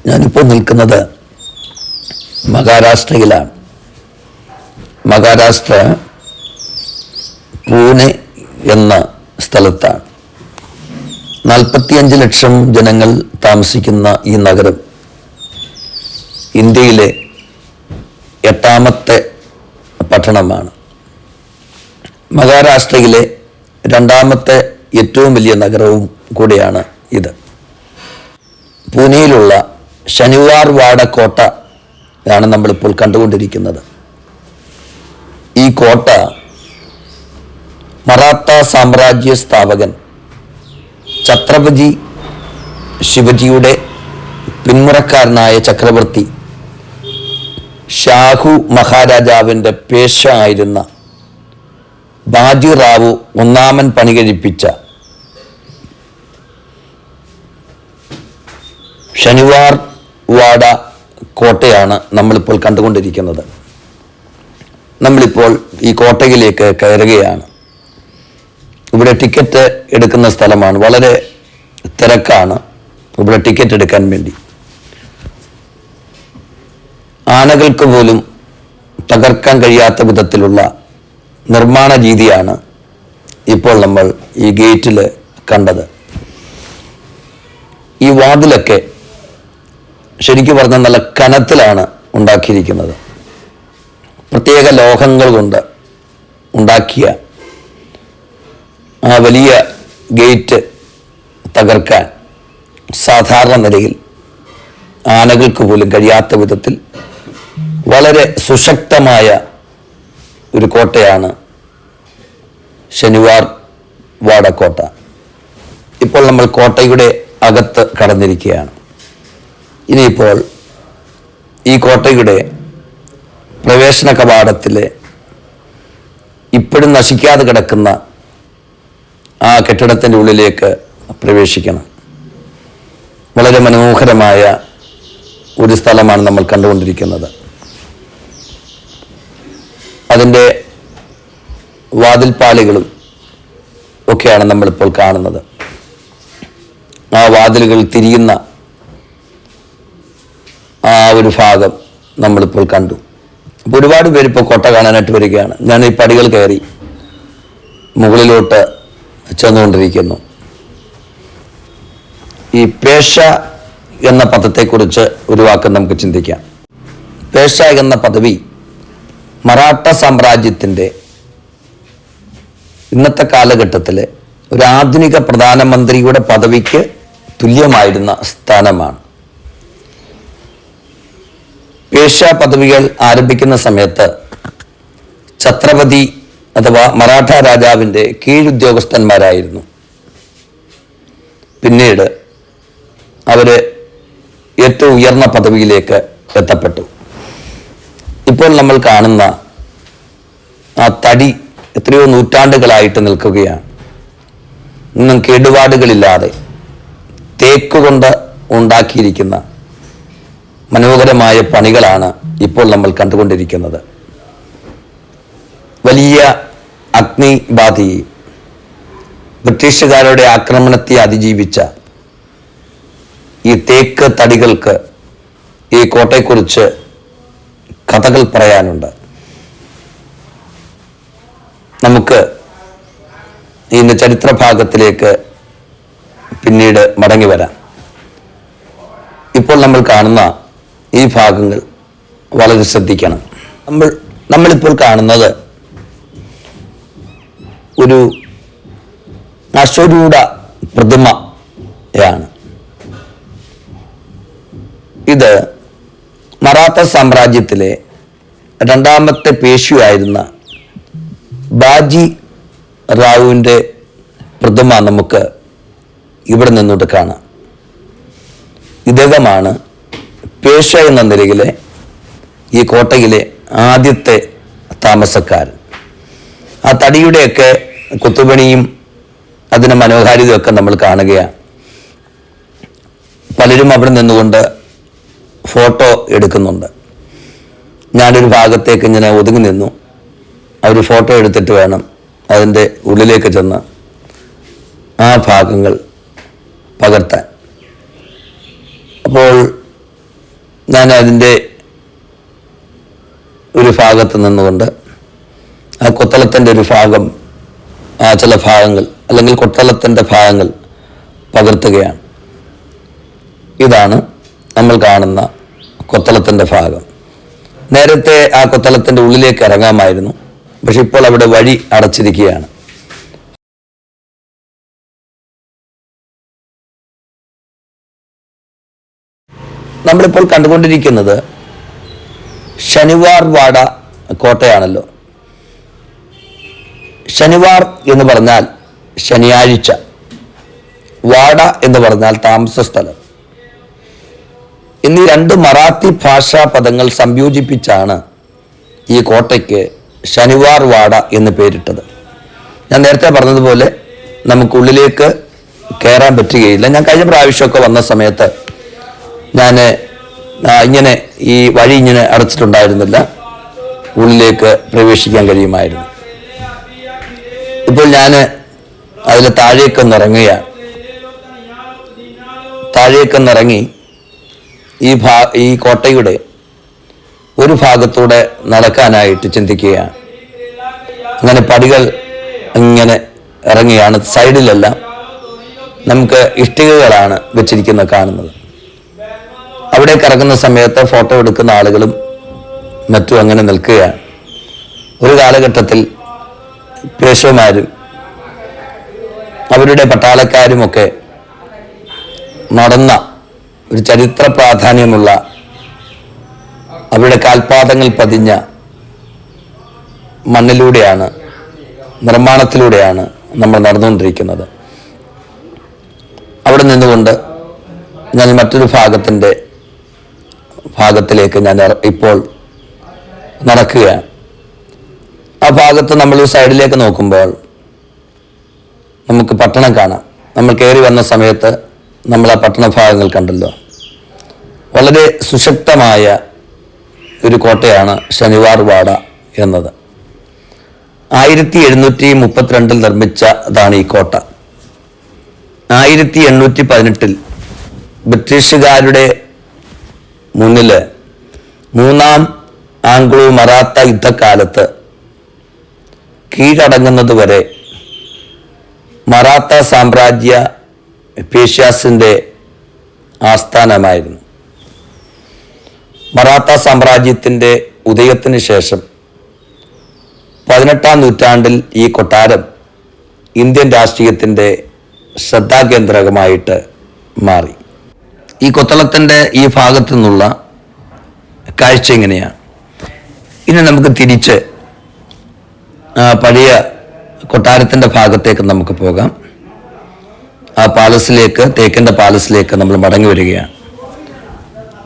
ഞാനിപ്പോൾ നിൽക്കുന്നത് മഹാരാഷ്ട്രയിലാണ്. മഹാരാഷ്ട്ര പൂനെ എന്ന സ്ഥലത്താണ്. 45 ലക്ഷം ജനങ്ങൾ താമസിക്കുന്ന ഈ നഗരം ഇന്ത്യയിലെ 8ാമത്തെ പട്ടണമാണ്. മഹാരാഷ്ട്രയിലെ 2ാമത്തെ ഏറ്റവും വലിയ നഗരവും കൂടിയാണ് ഇത്. പൂനെയിലുള്ള ശനിവാർ വാഡ കോട്ട ആണ് നമ്മളിപ്പോൾ കണ്ടുകൊണ്ടിരിക്കുന്നത്. ഈ കോട്ട മറാത്ത സാമ്രാജ്യ സ്ഥാപകൻ ഛത്രപതി ശിവജിയുടെ പിന്മുറക്കാരനായ ചക്രവർത്തി ഷാഹു മഹാരാജാവിൻ്റെ പേശ ആയിരുന്ന ബാജിറാവു ഒന്നാമൻ പണികഴിപ്പിച്ച ശനിവാർ വാഡ കോട്ടയാണ് നമ്മളിപ്പോൾ കണ്ടുകൊണ്ടിരിക്കുന്നത്. നമ്മളിപ്പോൾ ഈ കോട്ടയിലേക്ക് കയറുകയാണ്. ഇവിടെ ടിക്കറ്റ് എടുക്കുന്ന സ്ഥലമാണ്. വളരെ തിരക്കാണ് ഇവിടെ ടിക്കറ്റ് എടുക്കാൻ വേണ്ടി. ആനകൾക്ക് പോലും തകർക്കാൻ കഴിയാത്ത വിധത്തിലുള്ള നിർമ്മാണ രീതിയാണ് ഇപ്പോൾ നമ്മൾ ഈ ഗേറ്റിൽ കണ്ടത്. ഈ വാതിലൊക്കെ ശരിക്കും പറഞ്ഞാൽ നല്ല കനത്തിലാണ് ഉണ്ടാക്കിയിരിക്കുന്നത്. പ്രത്യേക ലോഹങ്ങൾ കൊണ്ട് ഉണ്ടാക്കിയ ആ വലിയ ഗേറ്റ് തകർക്കാൻ സാധാരണ നിലയിൽ ആനകൾക്ക് പോലും കഴിയാത്ത വിധത്തിൽ വളരെ സുശക്തമായ ഒരു കോട്ടയാണ് ശനിവാർ വാഡ കോട്ട. ഇപ്പോൾ നമ്മൾ കോട്ടയുടെ അകത്ത് കടന്നിരിക്കുകയാണ്. ഇനിയിപ്പോൾ ഈ കോട്ടയുടെ പ്രവേശന കവാടത്തിലെ ഇപ്പോഴും നശിക്കാതെ കിടക്കുന്ന ആ കെട്ടിടത്തിൻ്റെ ഉള്ളിലേക്ക് പ്രവേശിക്കണം. വളരെ മനോഹരമായ ഒരു സ്ഥലമാണ് നമ്മൾ കണ്ടുകൊണ്ടിരിക്കുന്നത്. അതിൻ്റെ വാതിൽപ്പാളികളും ഒക്കെയാണ് നമ്മളിപ്പോൾ കാണുന്നത്. ആ വാതിലുകൾ തിരിയുന്ന ആ ഒരു ഭാഗം നമ്മളിപ്പോൾ കണ്ടു. അപ്പോൾ ഒരുപാട് പേരിപ്പോൾ കോട്ട കാണാനായിട്ട് വരികയാണ്. ഞാൻ ഈ പടികൾ കയറി മുകളിലോട്ട് ചെന്നുകൊണ്ടിരിക്കുന്നു. ഈ പേഷ എന്ന പദത്തെക്കുറിച്ച് ഒരു വാക്ക് നമുക്ക് ചിന്തിക്കാം. പേഷ എന്ന പദവി മറാഠ സാമ്രാജ്യത്തിൻ്റെ ഇന്നത്തെ കാലഘട്ടത്തിൽ ഒരു ആധുനിക പ്രധാനമന്ത്രിയുടെ പദവിക്ക് തുല്യമായിരുന്ന സ്ഥാനമാണ്. പേഷ പദവികൾ ആരംഭിക്കുന്ന സമയത്ത് ഛത്രപതി അഥവാ മറാഠ രാജാവിൻ്റെ കീഴുദ്യോഗസ്ഥന്മാരായിരുന്നു. പിന്നീട് അവർ ഏറ്റവും ഉയർന്ന പദവിയിലേക്ക് എത്തപ്പെട്ടു. ഇപ്പോൾ നമ്മൾ കാണുന്ന ആ തടി എത്രയോ നൂറ്റാണ്ടുകളായിട്ട് നിൽക്കുകയാണ്. ഇന്നും കേടുപാടുകളില്ലാതെ തേക്കുകൊണ്ട് ഉണ്ടാക്കിയിരിക്കുന്ന മനോഹരമായ പണികളാണ് ഇപ്പോൾ നമ്മൾ കണ്ടുകൊണ്ടിരിക്കുന്നത്. വലിയ അഗ്നിബാധയും ബ്രിട്ടീഷുകാരുടെ ആക്രമണത്തെ അതിജീവിച്ച ഈ തേക്ക് തടികൾക്ക് ഈ കോട്ടയെക്കുറിച്ച് കഥകൾ പറയാനുണ്ട്. നമുക്ക് ഇതിൻ്റെ ചരിത്രഭാഗത്തിലേക്ക് പിന്നീട് മടങ്ങി വരാം. ഇപ്പോൾ നമ്മൾ കാണുന്ന ഈ ഭാഗങ്ങൾ വളരെ ശ്രദ്ധിക്കണം. നമ്മളിപ്പോൾ കാണുന്നത് ഒരു അശ്വരൂഢ പ്രതിമയാണ്. ഇത് മറാത്ത സാമ്രാജ്യത്തിലെ 2ാമത്തെ പേശിയായിരുന്ന ബാജി റാവുവിൻ്റെ പ്രതിമ നമുക്ക് ഇവിടെ നിന്നോട്ട് കാണാം. ഇദ്ദേഹമാണ് പേഷ എന്ന നിലയിലെ ഈ കോട്ടയിലെ ആദ്യത്തെ താമസക്കാരൻ. ആ തടിയുടെയൊക്കെ കൊത്തുപണിയും അതിന് മനോഹാരിതയൊക്കെ നമ്മൾ കാണുകയാണ്. പലരും അവിടെ നിന്നുകൊണ്ട് ഫോട്ടോ എടുക്കുന്നുണ്ട്. ഞാനൊരു ഭാഗത്തേക്ക് ഇങ്ങനെ ഒതുങ്ങി നിന്നു. അവർ ഫോട്ടോ എടുത്തിട്ട് വേണം അതിൻ്റെ ഉള്ളിലേക്ക് ചെന്ന് ആ ഭാഗങ്ങൾ പകർത്താൻ. അപ്പോൾ ഞാൻ അതിൻ്റെ ഒരു ഭാഗത്ത് നിന്നുകൊണ്ട് ആ കൊത്തളത്തിൻ്റെ ഒരു ഭാഗം, ചില ഭാഗങ്ങൾ അല്ലെങ്കിൽ കൊത്തളത്തിൻ്റെ ഭാഗങ്ങൾ പകർത്തുകയാണ്. ഇതാണ് നമ്മൾ കാണുന്ന കൊത്തളത്തിൻ്റെ ഭാഗം. നേരത്തെ ആ കൊത്തളത്തിൻ്റെ ഉള്ളിലേക്ക് ഇറങ്ങാമായിരുന്നു, പക്ഷെ ഇപ്പോൾ അവിടെ വഴി അടച്ചിരിക്കുകയാണ്. നമ്മളിപ്പോൾ കണ്ടുകൊണ്ടിരിക്കുന്നത് ശനിവാർ വാട കോട്ടയാണല്ലോ. ശനിവാർ എന്ന് പറഞ്ഞാൽ ശനിയാഴ്ച, വാട എന്ന് പറഞ്ഞാൽ താമസ സ്ഥലം. എന്നീ രണ്ട് മറാത്തി ഭാഷാ പദങ്ങൾ സംയോജിപ്പിച്ചാണ് ഈ കോട്ടയ്ക്ക് ശനിവാർ വാട എന്ന് പേരിട്ടത്. ഞാൻ നേരത്തെ പറഞ്ഞതുപോലെ നമുക്കുള്ളിലേക്ക് കയറാൻ പറ്റുകയില്ല. ഞാൻ കഴിഞ്ഞ പ്രാവശ്യമൊക്കെ വന്ന സമയത്ത് ഞാൻ ഇങ്ങനെ ഈ വഴി ഇങ്ങനെ അടച്ചിട്ടുണ്ടായിരുന്നില്ല, ഉള്ളിലേക്ക് പ്രവേശിക്കാൻ കഴിയുമായിരുന്നു. ഇപ്പോൾ ഞാൻ അതിൽ താഴേക്കൊന്നിറങ്ങുകയാണ്. താഴേക്കൊന്നിറങ്ങി ഈ കോട്ടയുടെ ഒരു ഭാഗത്തൂടെ നടക്കാനായിട്ട് ചിന്തിക്കുകയാണ്. അങ്ങനെ പടികൾ ഇങ്ങനെ ഇറങ്ങിയാണ്. സൈഡിലെല്ലാം നമുക്ക് ഇഷ്ടികകളാണ് വെച്ചിരിക്കുന്നത് കാണുന്നത്. അവിടേക്ക് ഇറങ്ങുന്ന സമയത്ത് ഫോട്ടോ എടുക്കുന്ന ആളുകളും മറ്റും അങ്ങനെ നിൽക്കുകയാണ്. ഒരു കാലഘട്ടത്തിൽ പേശോമാരും അവരുടെ പട്ടാളക്കാരുമൊക്കെ നടന്ന ഒരു ചരിത്ര പ്രാധാന്യമുള്ള, അവരുടെ കാൽപാദങ്ങൾ പതിഞ്ഞ മണ്ണിലൂടെയാണ്, നിർമ്മാണത്തിലൂടെയാണ് നമ്മൾ നടന്നുകൊണ്ടിരിക്കുന്നത്. അവിടെ നിന്നുകൊണ്ട് ഞാൻ മറ്റൊരു ഭാഗത്തിലേക്ക് ഞാൻ ഇപ്പോൾ നടക്കുകയാണ്. ആ ഭാഗത്ത് നമ്മൾ സൈഡിലേക്ക് നോക്കുമ്പോൾ നമുക്ക് പട്ടണം കാണാം. നമ്മൾ കയറി വന്ന സമയത്ത് നമ്മൾ ആ പട്ടണ ഭാഗങ്ങൾ കണ്ടല്ലോ. വളരെ സുശക്തമായ ഒരു കോട്ടയാണ് ശനിവാർ വാട എന്നത്. 1732 നിർമ്മിച്ചതാണ് ഈ കോട്ട. 1818 ബ്രിട്ടീഷുകാരുടെ മുന്നിൽ മൂന്നാം ആംഗ്ലോ മറാത്ത യുദ്ധകാലത്ത് കീഴടങ്ങുന്നത് വരെ മറാത്ത സാമ്രാജ്യ പേഷ്യാസിൻ്റെ ആസ്ഥാനമായിരുന്നു. മറാത്ത സാമ്രാജ്യത്തിൻ്റെ ഉദയത്തിന് ശേഷം 18-ാം നൂറ്റാണ്ടിൽ ഈ കൊട്ടാരം ഇന്ത്യൻ രാഷ്ട്രീയത്തിൻ്റെ ശ്രദ്ധാകേന്ദ്രമായിട്ട് മാറി. ഈ കൊത്തളത്തിൻ്റെ ഈ ഭാഗത്തു നിന്നുള്ള കാഴ്ച ഇങ്ങനെയാണ്. ഇനി നമുക്ക് തിരിച്ച് പഴയ കൊട്ടാരത്തിൻ്റെ ഭാഗത്തേക്ക് നമുക്ക് പോകാം. ആ പാലസിലേക്ക്, തേക്കിൻ്റെ പാലസിലേക്ക് നമ്മൾ മടങ്ങി വരികയാണ്.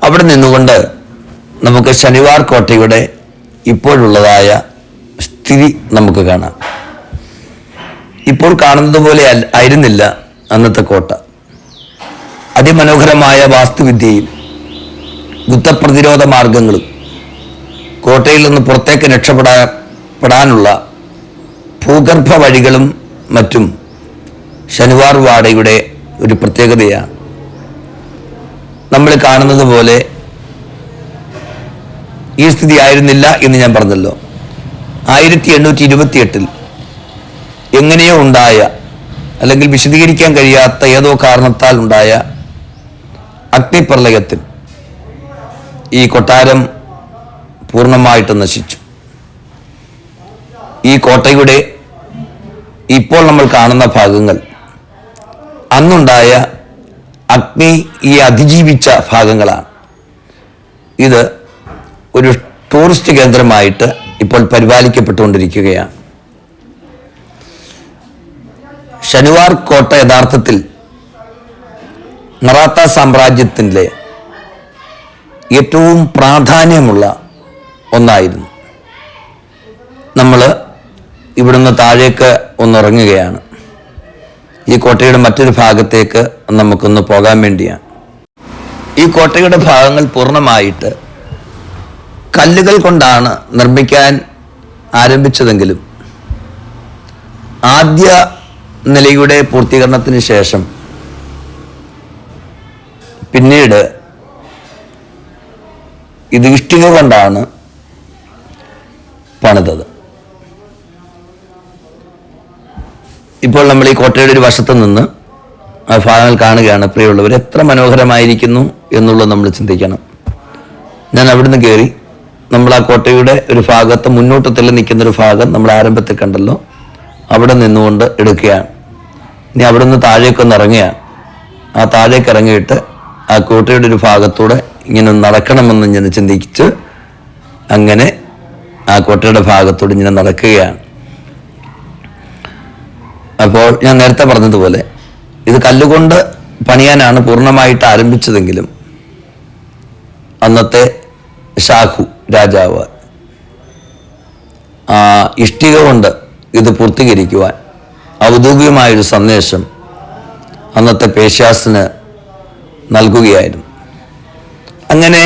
അവിടെ നിന്നുകൊണ്ട് നമുക്ക് ശനിവാർ കോട്ടയുടെ ഇപ്പോഴുള്ളതായ സ്ഥിതി നമുക്ക് കാണാം. ഇപ്പോൾ കാണുന്നത് പോലെ ആയിരുന്നില്ല അന്നത്തെ കോട്ട. അതിമനോഹരമായ വാസ്തുവിദ്യയും യുദ്ധപ്രതിരോധ മാർഗങ്ങളും കോട്ടയിൽ നിന്ന് പുറത്തേക്ക് രക്ഷപ്പെടാനുള്ള ഭൂഗർഭ വഴികളും മറ്റും ശനിവാർ വാടയുടെ ഒരു പ്രത്യേകതയാണ്. നമ്മൾ കാണുന്നത് പോലെ ഈ സ്ഥിതി ആയിരുന്നില്ല എന്ന് ഞാൻ പറഞ്ഞല്ലോ. 1828 എങ്ങനെയോ ഉണ്ടായ, അല്ലെങ്കിൽ വിശദീകരിക്കാൻ കഴിയാത്ത ഏതോ കാരണത്താൽ ഉണ്ടായ അഗ്നിപ്രളയത്തിൽ ഈ കൊട്ടാരം പൂർണ്ണമായിട്ട് നശിച്ചു. ഈ കോട്ടയുടെ ഇപ്പോൾ നമ്മൾ കാണുന്ന ഭാഗങ്ങൾ അന്നുണ്ടായ അഗ്നിയെ അതിജീവിച്ച ഭാഗങ്ങളാണ്. ഇത് ഒരു ടൂറിസ്റ്റ് കേന്ദ്രമായിട്ട് ഇപ്പോൾ പരിപാലിക്കപ്പെട്ടുകൊണ്ടിരിക്കുകയാണ്. ശനിവാർ കോട്ട യഥാർത്ഥത്തിൽ മറാത്ത സാമ്രാജ്യത്തിൻ്റെ ഏറ്റവും പ്രാധാന്യമുള്ള ഒന്നായിരുന്നു. നമ്മൾ ഇവിടുന്ന് താഴേക്ക് ഒന്നിറങ്ങുകയാണ്. ഈ കോട്ടയുടെ മറ്റൊരു ഭാഗത്തേക്ക് നമുക്കൊന്ന് പോകാൻ വേണ്ടിയാണ്. ഈ കോട്ടയുടെ ഭാഗങ്ങൾ പൂർണ്ണമായിട്ട് കല്ലുകൾ കൊണ്ടാണ് നിർമ്മിക്കാൻ ആരംഭിച്ചതെങ്കിലും ആദ്യ നിലയുടെ പൂർത്തീകരണത്തിന് ശേഷം പിന്നീട് ഇത് ഇഷ്ടിക കൊണ്ടാണ് പണിതത്. ഇപ്പോൾ നമ്മൾ ഈ കോട്ടയുടെ ഒരു വശത്ത് നിന്ന് ആ ഭാഗങ്ങൾ കാണുകയാണ്. പ്രിയമുള്ളവർ, എത്ര മനോഹരമായിരിക്കുന്നു എന്നുള്ളത് നമ്മൾ ചിന്തിക്കണം. ഞാൻ അവിടുന്ന് കയറി നമ്മൾ ആ കോട്ടയുടെ ഒരു ഭാഗത്ത് മുന്നോട്ട് തള്ളി നിൽക്കുന്നൊരു ഭാഗം നമ്മൾ ആരംഭത്തിൽ കണ്ടല്ലോ, അവിടെ നിന്നുകൊണ്ട് എടുക്കുകയാണ്. ഇനി അവിടെ നിന്ന് താഴേക്കൊന്ന് ഇറങ്ങുകയാണ്. ആ താഴേക്ക് ഇറങ്ങിയിട്ട് ആ കോട്ടയുടെ ഒരു ഭാഗത്തൂടെ ഇങ്ങനെ നടക്കണമെന്ന് ഞാൻ ചിന്തിച്ച് അങ്ങനെ ആ കോട്ടയുടെ ഭാഗത്തൂടെ ഇങ്ങനെ നടക്കുകയാണ്. അപ്പോൾ ഞാൻ നേരത്തെ പറഞ്ഞതുപോലെ ഇത് കല്ലുകൊണ്ട് പണിയാനാണ് പൂർണ്ണമായിട്ട് ആരംഭിച്ചതെങ്കിലും അന്നത്തെ ഷാഹു രാജാവ് ഇഷ്ടിക കൊണ്ട് ഇത് പൂർത്തീകരിക്കുവാൻ ഔദ്യോഗികമായൊരു സന്ദേശം അന്നത്തെ പേഷ്യാസിന് നൽകുകയായിരുന്നു. അങ്ങനെ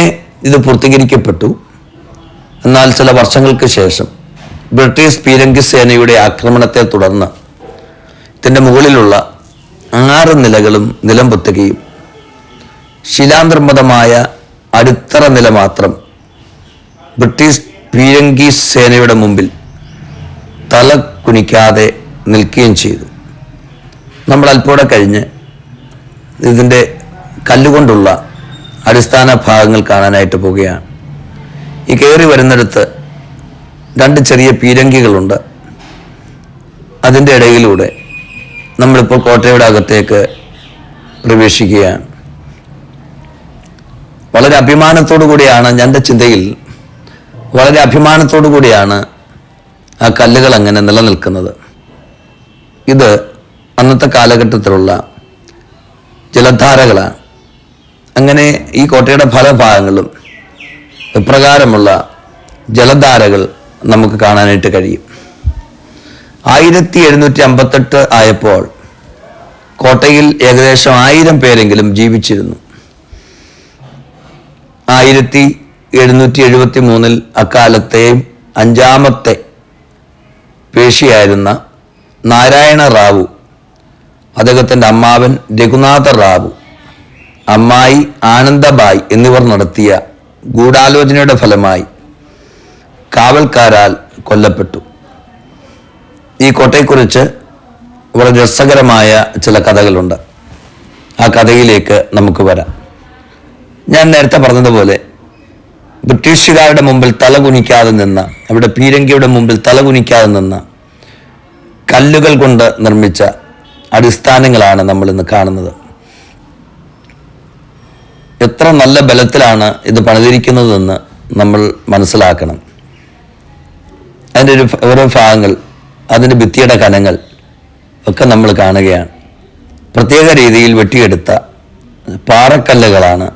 ഇത് പൂർത്തീകരിക്കപ്പെട്ടു. എന്നാൽ ചില വർഷങ്ങൾക്ക് ശേഷം ബ്രിട്ടീഷ് പീരങ്കി സേനയുടെ ആക്രമണത്തെ തുടർന്ന് ഇതിൻ്റെ മുകളിലുള്ള 6 നിലകളും നിലം പൊത്തുകയും ശിലാനിർമ്മിതമായ അടിത്തറ നില മാത്രം ബ്രിട്ടീഷ് പീരങ്കി സേനയുടെ മുമ്പിൽ തല കുനിക്കാതെ നിൽക്കുകയും ചെയ്തു. നമ്മൾ അല്പൂടെ കഴിഞ്ഞ് ഇതിൻ്റെ കല്ലുകൊണ്ടുള്ള അടിസ്ഥാന ഭാഗങ്ങൾ കാണാനായിട്ട് പോവുകയാണ്. ഈ കയറി വരുന്നിടത്ത് 2 ചെറിയ പീരങ്കികളുണ്ട്. അതിൻ്റെ ഇടയിലൂടെ നമ്മളിപ്പോൾ കോട്ടയുടെ അകത്തേക്ക് പ്രവേശിക്കുകയാണ്. വളരെ അഭിമാനത്തോടു കൂടിയാണ്, എൻ്റെ ചിന്തയിൽ വളരെ അഭിമാനത്തോടു കൂടിയാണ് ആ കല്ലുകൾ അങ്ങനെ നിലനിൽക്കുന്നത്. ഇത് അന്നത്തെ കാലഘട്ടത്തിലുള്ള ജലധാരകളാണ്. അങ്ങനെ ഈ കോട്ടയുടെ പല ഭാഗങ്ങളും ഇപ്രകാരമുള്ള ജലധാരകൾ നമുക്ക് കാണാനായിട്ട് കഴിയും. 1758 ആയപ്പോൾ കോട്ടയിൽ ഏകദേശം 1000 പേരെങ്കിലും ജീവിച്ചിരുന്നു. 1773 അക്കാലത്തെയും 5ാമത്തെ പേഷിയായിരുന്ന നാരായണ റാവു, അദ്ദേഹത്തിൻ്റെ അമ്മാവൻ രഘുനാഥ റാവു, അമ്മായി ആനന്ദബായി എന്നിവർ നടത്തിയ ഗൂഢാലോചനയുടെ ഫലമായി കാവൽക്കാരാൽ കൊല്ലപ്പെട്ടു. ഈ കോട്ടയെക്കുറിച്ച് വളരെ രസകരമായ ചില കഥകളുണ്ട്. ആ കഥയിലേക്ക് നമുക്ക് വരാം. ഞാൻ നേരത്തെ പറഞ്ഞതുപോലെ ബ്രിട്ടീഷുകാരുടെ മുമ്പിൽ തലകുനിക്കാതെ നിന്ന, അവിടെ പീരങ്കിയുടെ മുമ്പിൽ തലകുനിക്കാതെ നിന്ന കല്ലുകൾ കൊണ്ട് നിർമ്മിച്ച അടിസ്ഥാനങ്ങളാണ് നമ്മൾ ഇന്ന് കാണുന്നത്. എത്ര നല്ല ബലത്തിലാണ് ഇത് പണിതിരിക്കുന്നതെന്ന് നമ്മൾ മനസ്സിലാക്കണം. അതിൻ്റെ ഓരോ ഭാഗങ്ങൾ, അതിൻ്റെ ഭിത്തിയുടെ കനങ്ങൾ ഒക്കെ നമ്മൾ കാണുകയാണ്. പ്രത്യേക രീതിയിൽ വെട്ടിയെടുത്ത പാറക്കല്ലുകളാണ്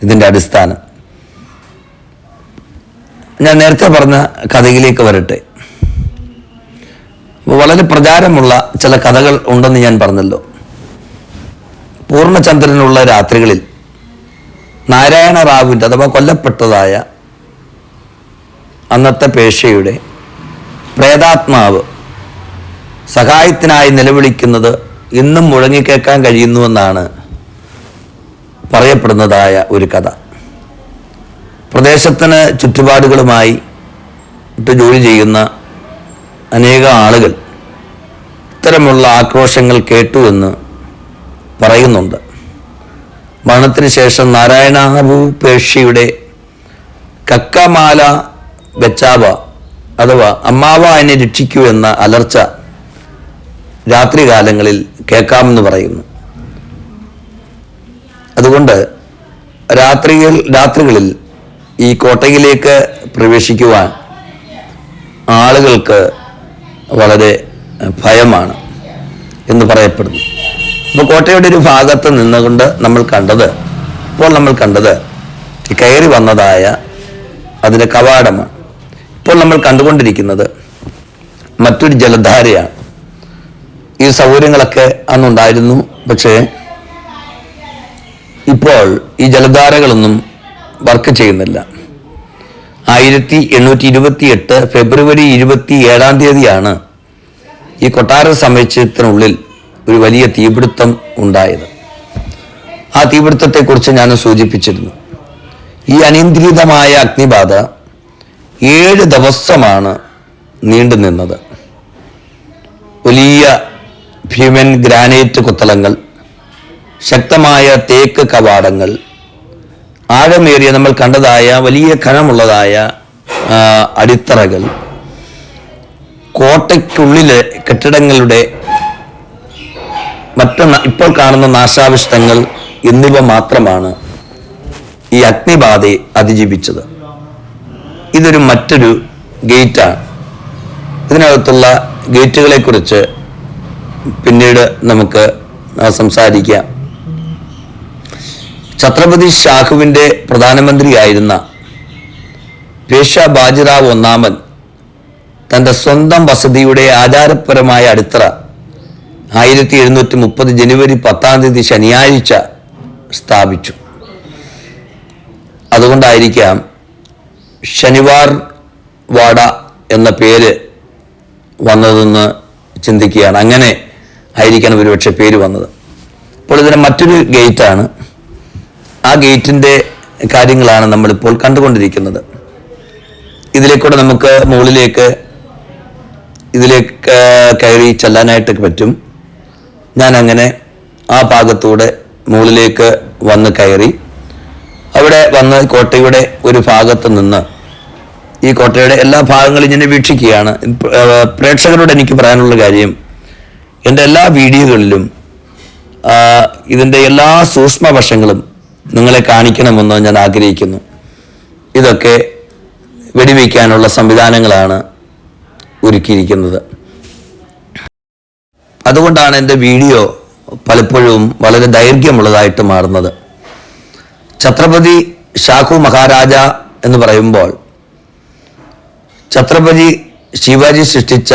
ഇതിൻ്റെ അടിസ്ഥാനം. ഞാൻ നേരത്തെ പറഞ്ഞ കഥയിലേക്ക് വരട്ടെ. വളരെ പ്രചാരമുള്ള ചില കഥകൾ ഉണ്ടെന്ന് ഞാൻ പറഞ്ഞല്ലോ. പൂർണ്ണചന്ദ്രനുള്ള രാത്രികളിൽ നാരായണ റാവുവിൻ്റെ അഥവാ കൊല്ലപ്പെട്ടതായ അന്നത്തെ പേഷ്യയുടെ പ്രേതാത്മാവ് സഹായത്തിനായി നിലവിളിക്കുന്നത് ഇന്നും മുഴങ്ങിക്കേൾക്കാൻ കഴിയുന്നുവെന്നാണ് പറയപ്പെടുന്നതായ ഒരു കഥ. പ്രദേശത്തിന് ചുറ്റുപാടുകളുമായി ജോലി ചെയ്യുന്ന അനേകം ആളുകൾ ഇത്തരമുള്ള ആക്രോശങ്ങൾ കേട്ടു എന്ന് പറയുന്നുണ്ട്. മരണത്തിന് ശേഷം നാരായണാവു പേഷ്യയുടെ കക്കമാല ബച്ചാവ അഥവാ അമ്മാവ എന്നെ രക്ഷിക്കൂ എന്ന അലർച്ച രാത്രികാലങ്ങളിൽ കേൾക്കാമെന്ന് പറയുന്നു. അതുകൊണ്ട് രാത്രികളിൽ ഈ കോട്ടയിലേക്ക് പ്രവേശിക്കുവാൻ ആളുകൾക്ക് വളരെ ഭയമാണ് എന്ന് പറയപ്പെടുന്നു. അപ്പോൾ കോട്ടയുടെ ഒരു ഭാഗത്ത് നിന്നുകൊണ്ട് നമ്മൾ കണ്ടത് കയറി വന്നതായ അതിൻ്റെ കവാടമാണ്. ഇപ്പോൾ നമ്മൾ കണ്ടുകൊണ്ടിരിക്കുന്നത് മറ്റൊരു ജലധാരയാണ്. ഈ സൗകര്യങ്ങളൊക്കെ അന്നുണ്ടായിരുന്നു. പക്ഷേ ഇപ്പോൾ ഈ ജലധാരകളൊന്നും വർക്ക് ചെയ്യുന്നില്ല. 1828 ഫെബ്രുവരി 27 ഈ കൊട്ടാര സമുച്ചയത്തിനുള്ളിൽ ഒരു വലിയ തീപിടുത്തം ഉണ്ടായത്. ആ തീപിടുത്തത്തെക്കുറിച്ച് ഞാൻ സൂചിപ്പിച്ചിരുന്നു. ഈ അനിയന്ത്രിതമായ അഗ്നിബാധ 7 ദിവസമാണ് നീണ്ടു നിന്നത്. വലിയ ഭീമൻ ഗ്രാനൈറ്റ് കൊത്തളങ്ങൾ, ശക്തമായ തേക്ക് കവാടങ്ങൾ, ആഴമേറിയ നമ്മൾ കണ്ടതായ വലിയ ഖനമുള്ളതായ അടിത്തറകൾ, കോട്ടയ്ക്കുള്ളിലെ കെട്ടിടങ്ങളുടെ ഇപ്പോൾ കാണുന്ന നാശാവിഷ്ടങ്ങൾ എന്നിവ മാത്രമാണ് ഈ അഗ്നിബാധയെ അതിജീവിച്ചത്. ഇതൊരു മറ്റൊരു ഗേറ്റാണ്. ഇതിനകത്തുള്ള ഗേറ്റുകളെ കുറിച്ച് പിന്നീട് നമുക്ക് സംസാരിക്കാം. ഛത്രപതി ഷാഹുവിൻ്റെ പ്രധാനമന്ത്രിയായിരുന്ന പേഷ്വാ ബാജിറാവ് ഒന്നാമൻ തൻ്റെ സ്വന്തം വസതിയുടെ ആചാരപരമായ അടിത്തറ 1730 ജനുവരി 10 ശനിയാഴ്ച സ്ഥാപിച്ചു. അതുകൊണ്ടായിരിക്കാം ശനിവാർ വാഡ എന്ന പേര് വന്നതെന്ന് ചിന്തിക്കുകയാണ്. അങ്ങനെ ആയിരിക്കണം ഒരുപക്ഷെ പേര് വന്നത്. അപ്പോൾ ഇതിന് മറ്റൊരു ഗേറ്റാണ്. ആ ഗേറ്റിൻ്റെ കാര്യങ്ങളാണ് നമ്മളിപ്പോൾ കണ്ടുകൊണ്ടിരിക്കുന്നത്. ഇതിലേക്കൂടെ നമുക്ക് മുകളിലേക്ക് കയറി ചെല്ലാനായിട്ട് പറ്റും. ഞാൻ അങ്ങനെ ആ ഭാഗത്തൂടെ മുകളിലേക്ക് വന്ന് കയറി അവിടെ വന്ന് കോട്ടയുടെ ഒരു ഭാഗത്ത് നിന്ന് ഈ കോട്ടയുടെ എല്ലാ ഭാഗങ്ങളും ഇങ്ങനെ വീക്ഷിക്കുകയാണ്. പ്രേക്ഷകരോട് എനിക്ക് പറയാനുള്ള കാര്യം, എൻ്റെ എല്ലാ വീഡിയോകളിലും ഇതിൻ്റെ എല്ലാ സൂക്ഷ്മവശങ്ങളും നിങ്ങളെ കാണിക്കണമെന്ന് ഞാൻ ആഗ്രഹിക്കുന്നു. ഇതൊക്കെ വെടിവെക്കാനുള്ള സംവിധാനങ്ങളാണ് ഒരുക്കിയിരിക്കുന്നത്. അതുകൊണ്ടാണ് എൻ്റെ വീഡിയോ പലപ്പോഴും വളരെ ദൈർഘ്യമുള്ളതായിട്ട് മാറുന്നത്. ഛത്രപതി ഷാഹു മഹാരാജ എന്ന് പറയുമ്പോൾ ഛത്രപതി ശിവാജി സൃഷ്ടിച്ച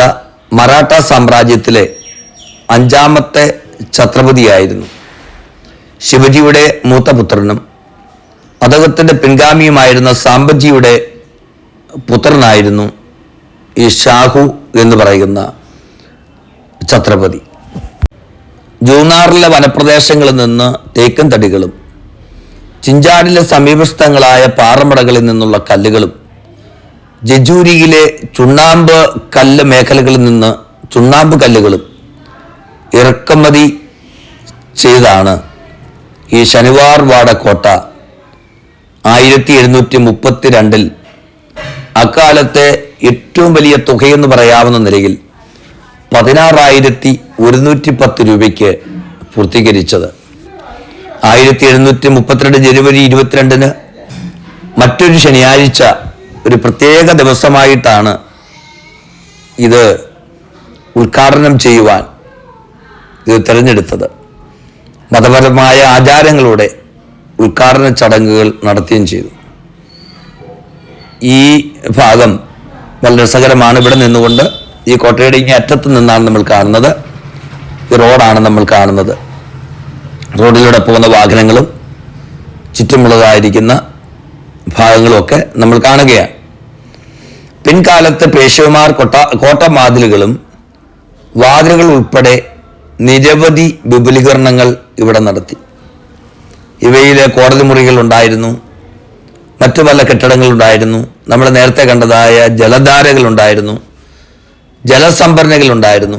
മറാഠ സാമ്രാജ്യത്തിലെ 5ാമത്തെ ഛത്രപതിയായിരുന്നു. ശിവജിയുടെ മൂത്ത പുത്രനും അദ്ദേഹത്തിൻ്റെ പിൻഗാമിയുമായിരുന്ന സാംബജിയുടെ പുത്രനായിരുന്നു ഈ ഷാഹു എന്ന് പറയുന്ന ഛത്രപതി. ജൂനാറിലെ വനപ്രദേശങ്ങളിൽ നിന്ന് തേക്കൻ തടികളും ചിഞ്ചാടിലെ സമീപസ്ഥങ്ങളായ പാറമടകളിൽ നിന്നുള്ള കല്ലുകളും ജജൂരിയിലെ ചുണ്ണാമ്പ് കല്ല് മേഖലകളിൽ നിന്ന് ചുണ്ണാമ്പ് കല്ലുകളും ഇറക്കുമതി ചെയ്താണ് ഈ ശനിവാർ വാഡ കോട്ട 1732 അക്കാലത്തെ ഏറ്റവും വലിയ തുകയെന്ന് പറയാവുന്ന നിലയിൽ 16,110 രൂപയ്ക്ക് പൂർത്തീകരിച്ചത്. 1732 ജനുവരി 22 മറ്റൊരു ശനിയാഴ്ച ഒരു പ്രത്യേക ദിവസമായിട്ടാണ് ഇത് ഉദ്ഘാടനം ചെയ്യുവാൻ ഇത് തിരഞ്ഞെടുത്തത്. മതപരമായ ആചാരങ്ങളുടെ ഉദ്ഘാടന ചടങ്ങുകൾ നടത്തുകയും ചെയ്തു. ഈ ഭാഗം വളരെ രസകരമാണ്. ഇവിടെ നിന്നുകൊണ്ട് ഈ കോട്ടയുടെ ഇങ്ങേ അറ്റത്ത് നിന്നാണ് നമ്മൾ കാണുന്നത്. ഈ റോഡാണ് നമ്മൾ കാണുന്നത്. റോഡിലൂടെ പോകുന്ന വാഹനങ്ങളും ചുറ്റുമുള്ളതായിരിക്കുന്ന ഭാഗങ്ങളുമൊക്കെ നമ്മൾ കാണുകയാണ്. പിൻകാലത്ത് പേഷ്വമാർ കോട്ടമാതിലുകളും വാതിലുകൾ ഉൾപ്പെടെ നിരവധി വിപുലീകരണങ്ങൾ ഇവിടെ നടത്തി. ഇവയിൽ കോടതി മുറികൾ ഉണ്ടായിരുന്നു, മറ്റു പല കെട്ടിടങ്ങളുണ്ടായിരുന്നു, നമ്മൾ നേരത്തെ കണ്ടതായ ജലധാരകളുണ്ടായിരുന്നു, ജലസംഭരണികളുണ്ടായിരുന്നു.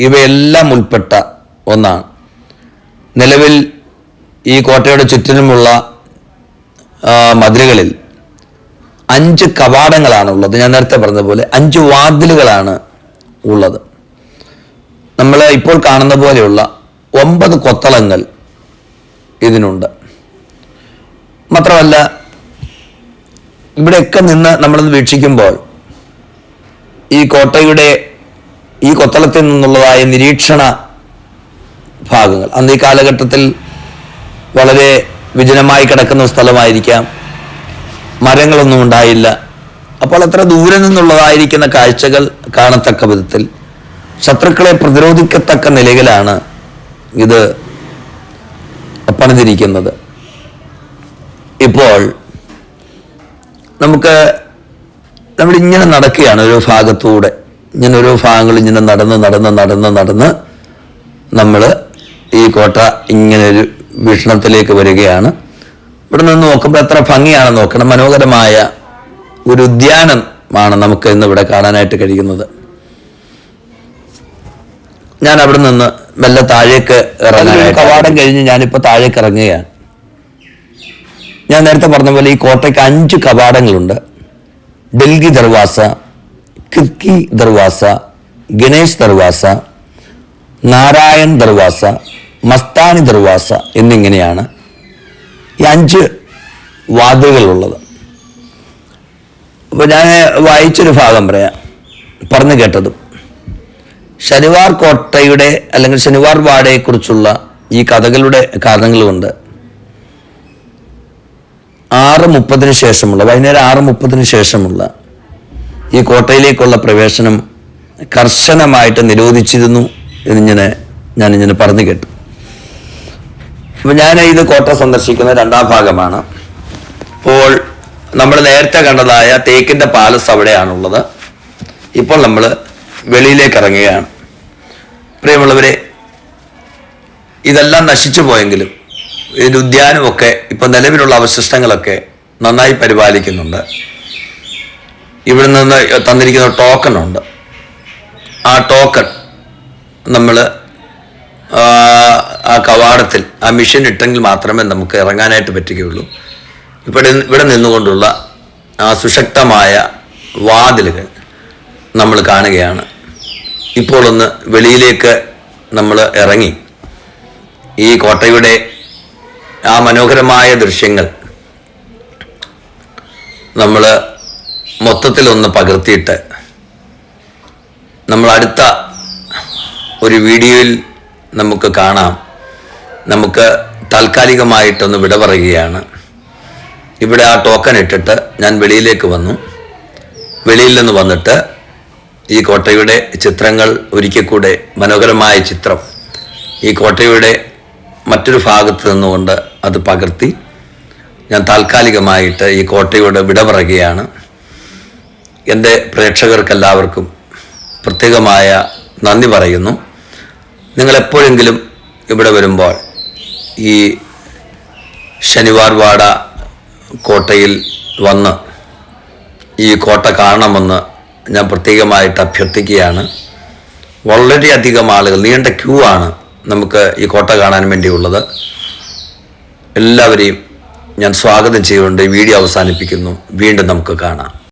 ഇവയെല്ലാം ഉൾപ്പെട്ട ഒന്നാണ്. നിലവിൽ ഈ കോട്ടയുടെ ചുറ്റിനുമുള്ള മതിലുകളിൽ 5 കവാടങ്ങളാണുള്ളത്. ഞാൻ നേരത്തെ പറഞ്ഞതുപോലെ 5 വാതിലുകളാണ് ഉള്ളത്. നമ്മൾ ഇപ്പോൾ കാണുന്ന പോലെയുള്ള 9 കൊത്തളങ്ങൾ ഇതിനുണ്ട്. മാത്രമല്ല ഇവിടെയൊക്കെ നിന്ന് നമ്മളത് വീക്ഷിക്കുമ്പോൾ ഈ കോട്ടയുടെ ഈ കൊത്തളത്തിൽ നിന്നുള്ളതായ നിരീക്ഷണ ഭാഗങ്ങൾ, അന്ന് ഈ കാലഘട്ടത്തിൽ വളരെ വിജനമായി കിടക്കുന്ന സ്ഥലമായിരിക്കാം, മരങ്ങളൊന്നും ഉണ്ടായില്ല. അപ്പോൾ അത്ര ദൂരെ നിന്നുള്ളതായിരിക്കുന്ന കാഴ്ചകൾ കാണത്തക്ക വിധത്തിൽ ശത്രുക്കളെ പ്രതിരോധിക്കത്തക്ക നിലയിലാണ് ഇത് പണിതിരിക്കുന്നത്. ഇപ്പോൾ നമ്മളിങ്ങനെ നടക്കുകയാണ് ഓരോ ഭാഗത്തൂടെ. ഇങ്ങനെ ഓരോ ഭാഗങ്ങൾ ഇങ്ങനെ നടന്ന് നമ്മൾ ഈ കോട്ട ഇങ്ങനെ ഒരു വീക്ഷണത്തിലേക്ക് വരികയാണ്. ഇവിടെ നിന്ന് നോക്കുമ്പോൾ എത്ര ഭംഗിയാണെന്ന് നോക്കണം. മനോഹരമായ ഒരു ഉദ്യാനമാണ് നമുക്ക് ഇന്ന് ഇവിടെ കാണാനായിട്ട് കഴിയുന്നത്. ഞാൻ അവിടെ നിന്ന് മെല്ലെ താഴേക്ക് ഇറങ്ങാനായിട്ട് കവാടം കഴിഞ്ഞ് ഞാനിപ്പോൾ താഴേക്ക് ഇറങ്ങുകയാണ്. ഞാൻ നേരത്തെ പറഞ്ഞ പോലെ ഈ കോട്ടയ്ക്ക് 5 കവാടങ്ങളുണ്ട്. ഡൽഹി ദർവാസ, കിർക്കി ദർവാസ, ഗണേഷ് ദർവാസ, നാരായൺ ദർവാസ, മസ്താനി ദർവാസ എന്നിങ്ങനെയാണ് ഈ 5 വാതിലുകളുള്ളത്. അപ്പോൾ ഞാൻ വായിച്ചൊരു ഭാഗം പറയാം, പറഞ്ഞു കേട്ടതും. ശനിവാർ കോട്ടയുടെ അല്ലെങ്കിൽ ശനിവാർ വാടയെക്കുറിച്ചുള്ള ഈ കഥകളുടെ കാരണങ്ങളുമുണ്ട്. 6:30 ശേഷമുള്ള വൈകുന്നേരം 6:30 ശേഷമുള്ള ഈ കോട്ടയിലേക്കുള്ള പ്രവേശനം കർശനമായിട്ട് നിരോധിച്ചിരുന്നു ഞാനിങ്ങനെ പറഞ്ഞു കേട്ടു. അപ്പം ഞാൻ ഇത് കോട്ട സന്ദർശിക്കുന്ന 2ാം ഭാഗമാണ്. അപ്പോൾ നമ്മൾ നേരത്തെ കണ്ടതായ തേക്കിൻ്റെ പാലസ് അവിടെയാണുള്ളത്. ഇപ്പോൾ നമ്മൾ വെളിയിലേക്ക് ഇറങ്ങുകയാണ്. പ്രിയമുള്ളവരെ, ഇതെല്ലാം നശിച്ചു പോയെങ്കിലും ഇതിൻ്റെ ഉദ്യാനമൊക്കെ ഇപ്പം നിലവിലുള്ള അവശിഷ്ടങ്ങളൊക്കെ നന്നായി പരിപാലിക്കുന്നുണ്ട്. ഇവിടെ നിന്ന് തന്നിരിക്കുന്ന ടോക്കൺ ഉണ്ട്. ആ ടോക്കൺ നമ്മൾ ആ കവാടത്തിൽ ആ മിഷൻ ഇട്ടെങ്കിൽ മാത്രമേ നമുക്ക് ഇറങ്ങാനായിട്ട് പറ്റുകയുള്ളൂ. ഇവിടെ നിന്നുകൊണ്ടുള്ള ആ സുശക്തമായ വാതിലുകൾ നമ്മൾ കാണുകയാണ്. ഇപ്പോൾ ഒന്ന് വെളിയിലേക്ക് നമ്മൾ ഇറങ്ങി ഈ കോട്ടയുടെ ആ മനോഹരമായ ദൃശ്യങ്ങൾ നമ്മൾ മൊത്തത്തിലൊന്ന് പകർത്തിയിട്ട് നമ്മൾ അടുത്ത ഒരു വീഡിയോയിൽ നമുക്ക് കാണാം. നമുക്ക് താൽക്കാലികമായിട്ടൊന്ന് വിട പറയുകയാണ്. ഇവിടെ ആ ടോക്കൺ ഇട്ടിട്ട് ഞാൻ വെളിയിലേക്ക് വന്നു. വെളിയിൽ നിന്ന് വന്നിട്ട് ഈ കോട്ടയുടെ ചിത്രങ്ങൾ ഒരിക്കൽ കൂടെ മനോഹരമായ ചിത്രം ഈ കോട്ടയുടെ മറ്റൊരു ഭാഗത്ത് നിന്നുകൊണ്ട് അത് പകർത്തി ഞാൻ താൽക്കാലികമായിട്ട് ഈ കോട്ടയോട് വിട പറയുകയാണ്. എൻ്റെ പ്രേക്ഷകർക്കെല്ലാവർക്കും പ്രത്യേകമായ നന്ദി പറയുന്നു. നിങ്ങളെപ്പോഴെങ്കിലും ഇവിടെ വരുമ്പോൾ ഈ ശനിവാർ വാട കോട്ടയിൽ വന്ന് ഈ കോട്ട കാണണമെന്ന് ഞാൻ പ്രത്യേകമായിട്ട് അഭ്യർത്ഥിക്കുകയാണ്. വളരെയധികം ആളുകൾ, നീണ്ട ക്യൂ ആണ് നമുക്ക് ഈ കോട്ട കാണാൻ വേണ്ടിയുള്ളത്. എല്ലാവരെയും ഞാൻ സ്വാഗതം ചെയ്തുകൊണ്ട് ഈ വീഡിയോ അവസാനിപ്പിക്കുന്നു. വീണ്ടും നമുക്ക് കാണാം.